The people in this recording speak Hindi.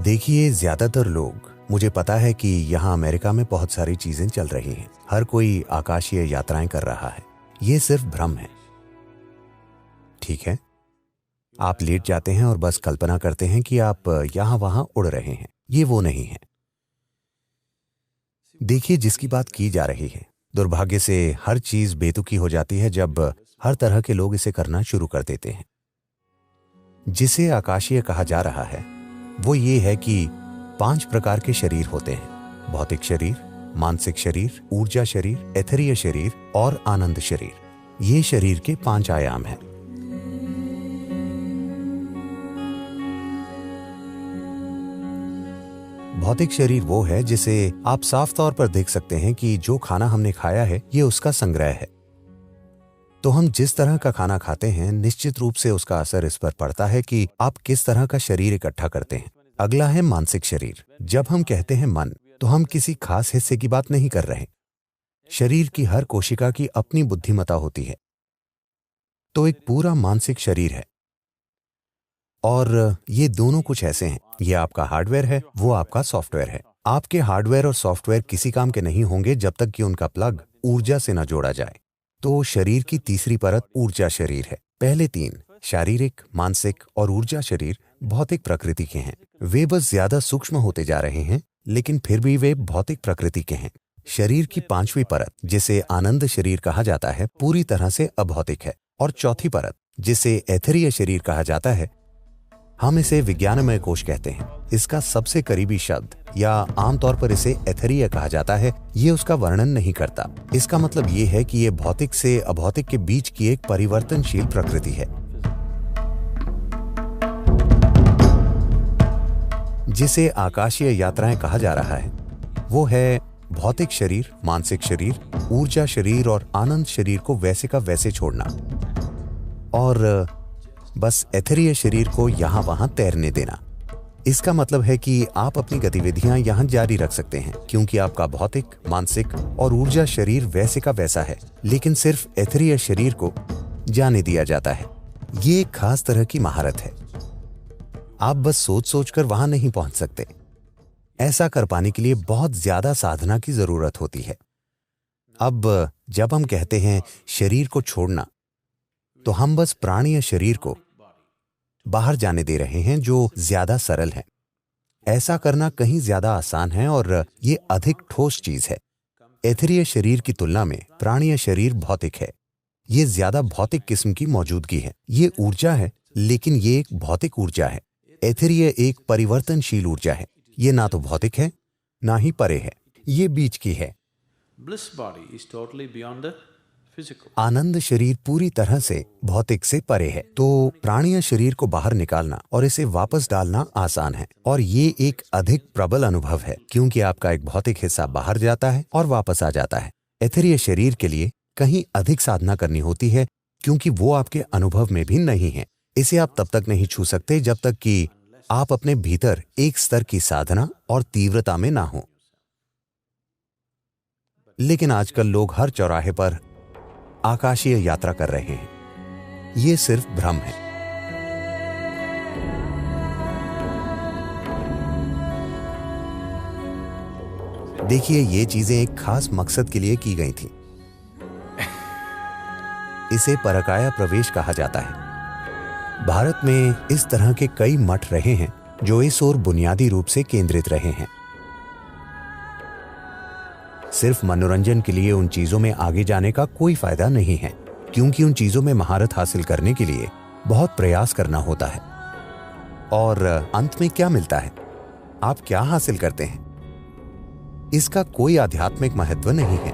देखिए, ज्यादातर लोग, मुझे पता है कि यहाँ अमेरिका में बहुत सारी चीजें चल रही हैं, हर कोई आकाशीय यात्राएं कर रहा है। ये सिर्फ भ्रम है, ठीक है? आप लेट जाते हैं और बस कल्पना करते हैं कि आप यहां वहां उड़ रहे हैं। ये वो नहीं है। देखिए, जिसकी बात की जा रही है, दुर्भाग्य से हर चीज बेतुकी हो जाती है जब हर तरह के लोग इसे करना शुरू कर देते हैं। जिसे आकाशीय कहा जा रहा है वो ये है कि 5 प्रकार के शरीर होते हैं: भौतिक शरीर, मानसिक शरीर, ऊर्जा शरीर, एथेरिय शरीर और आनंद शरीर। ये शरीर के 5 आयाम हैं। भौतिक शरीर वो है जिसे आप साफ तौर पर देख सकते हैं कि जो खाना हमने खाया है ये उसका संग्रह है। तो हम जिस तरह का खाना खाते हैं, निश्चित रूप से उसका असर इस पर पड़ता है कि आप किस तरह का शरीर इकट्ठा करते हैं। अगला है मानसिक शरीर। जब हम कहते हैं मन, तो हम किसी खास हिस्से की बात नहीं कर रहे। शरीर की हर कोशिका की अपनी बुद्धिमत्ता होती है, तो एक पूरा मानसिक शरीर है। और ये दोनों कुछ ऐसे हैं, ये आपका हार्डवेयर है, वो आपका सॉफ्टवेयर है। आपके हार्डवेयर और सॉफ्टवेयर किसी काम के नहीं होंगे जब तक कि उनका प्लग ऊर्जा से न जोड़ा जाए। तो शरीर की तीसरी परत ऊर्जा शरीर है। पहले 3 शारीरिक, मानसिक और ऊर्जा शरीर भौतिक प्रकृति के हैं। वे बस ज्यादा सूक्ष्म होते जा रहे हैं, लेकिन फिर भी वे भौतिक प्रकृति के हैं। शरीर की 5वीं परत, जिसे आनंद शरीर कहा जाता है, पूरी तरह से अभौतिक है। और चौथी परत, जिसे एथेरिय शरीर कहा जाता है, हम इसे विज्ञानमय कोश कहते हैं। इसका सबसे करीबी शब्द, या आमतौर पर इसे एथेरिय कहा जाता है, ये उसका वर्णन नहीं करता। इसका मतलब ये है कि ये भौतिक से अभौतिक के बीच की एक परिवर्तनशील प्रकृति है। जिसे आकाशीय यात्राएं कहा जा रहा है वो है भौतिक शरीर, मानसिक शरीर, ऊर्जा शरीर और आनंद शरीर को वैसे का वैसे छोड़ना और बस एथेरिय शरीर को यहां वहां तैरने देना। इसका मतलब है कि आप अपनी गतिविधियां यहां जारी रख सकते हैं, क्योंकि आपका भौतिक, मानसिक और ऊर्जा शरीर वैसे का वैसा है, लेकिन सिर्फ एथेरिय शरीर को जाने दिया जाता है। ये एक खास तरह की महारत है। आप बस सोच सोचकर वहां नहीं पहुंच सकते। ऐसा कर पाने के लिए बहुत ज्यादा साधना की जरूरत होती है। अब जब हम कहते हैं शरीर को छोड़ना, तो हम बस प्राणीय शरीर को बाहर जाने दे रहे हैं, जो ज्यादा सरल है। ऐसा करना कहीं ज्यादा आसान है और ये अधिक ठोस चीज है। एथेरिय शरीर की तुलना में प्राणीय शरीर भौतिक है। ये ज्यादा भौतिक किस्म की मौजूदगी है। ये ऊर्जा है, लेकिन ये एक भौतिक ऊर्जा है। एथेरिय एक परिवर्तनशील ऊर्जा है। ये ना तो भौतिक है, ना ही परे है, ये बीच की है। आनंद शरीर पूरी तरह से भौतिक से परे है। तो प्राणीय शरीर को बाहर निकालना और इसे वापस डालना आसान है, और ये एक अधिक प्रबल अनुभव है, क्योंकि आपका एक भौतिक हिस्सा बाहर जाता है और वापस आ जाता है। एथेरिय शरीर के लिए कहीं अधिक साधना करनी होती है, क्योंकि वो आपके अनुभव में भी नहीं है। इसे आप तब तक नहीं छू सकते जब तक कि आप अपने भीतर एक स्तर की साधना और तीव्रता में ना हो। लेकिन आजकल लोग हर चौराहे पर आकाशीय यात्रा कर रहे हैं। ये सिर्फ भ्रम है। देखिए, ये चीजें एक खास मकसद के लिए की गई थी। इसे परकाया प्रवेश कहा जाता है। भारत में इस तरह के कई मठ रहे हैं जो इस ओर बुनियादी रूप से केंद्रित रहे हैं। सिर्फ मनोरंजन के लिए उन चीजों में आगे जाने का कोई फायदा नहीं है, क्योंकि उन चीजों में महारत हासिल करने के लिए बहुत प्रयास करना होता है। और अंत में क्या मिलता है? आप क्या हासिल करते हैं? इसका कोई आध्यात्मिक महत्व नहीं है।